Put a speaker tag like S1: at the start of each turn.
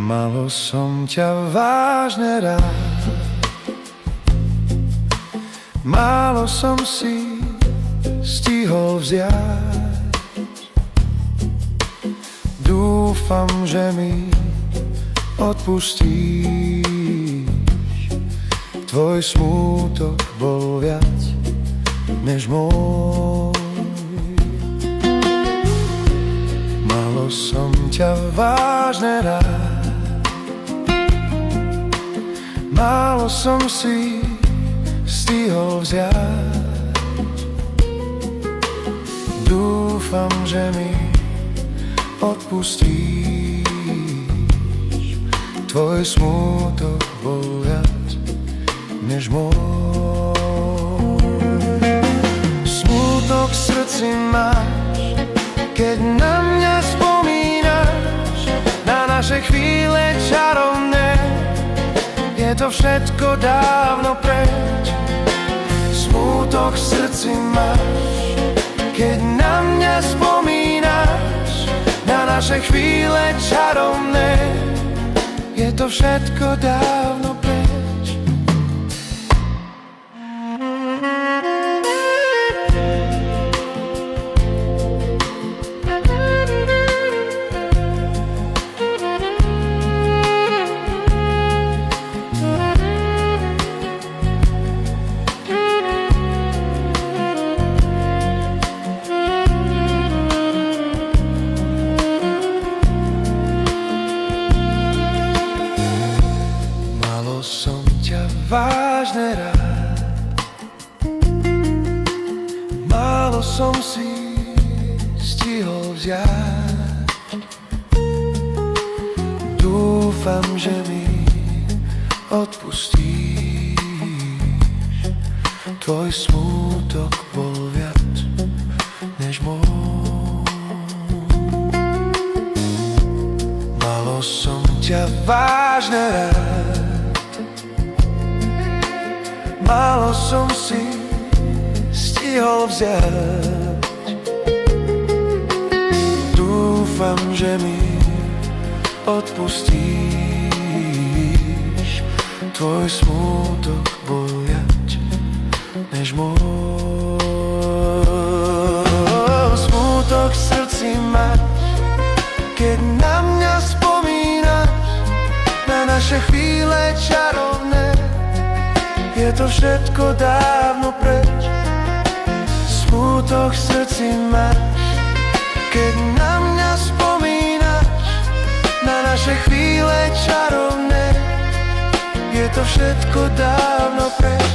S1: Malo som ťa vážne rád, málo som si stihol vziať. Dúfam, že mi odpustíš. Tvoj smútok bol viac než môj. Malo som ťa vážne rád, málo som si stihol vziať. Dúfam, že mi odpustíš. Tvoj smútok bol viac než môj. Smútok v srdci máš, keď na mňa spomínaš, na naše chvíle čarovné. Je to všetko dávno preč. Smútok v srdci máš, keď na mňa spomínaš, na naše chvíle čarovné. Je to všetko dávno preč. Som ťa vážne rád, málo som si stihol vziať. Dúfam, že mi odpustíš. Tvoj smútok bol viac než môj. Málo som ťa vážne rád, málo som si stihol vziať. Dúfam, že mi odpustíš. Tvoj smútok bol viac než môj. Smútok v srdci máš, keď na mňa spomínaš, na naše chvíle čarovné. Je to všetko dávno preč. Smútok v srdci máš, keď na mňa spomínaš, na naše chvíle čarovné. Je to všetko dávno preč.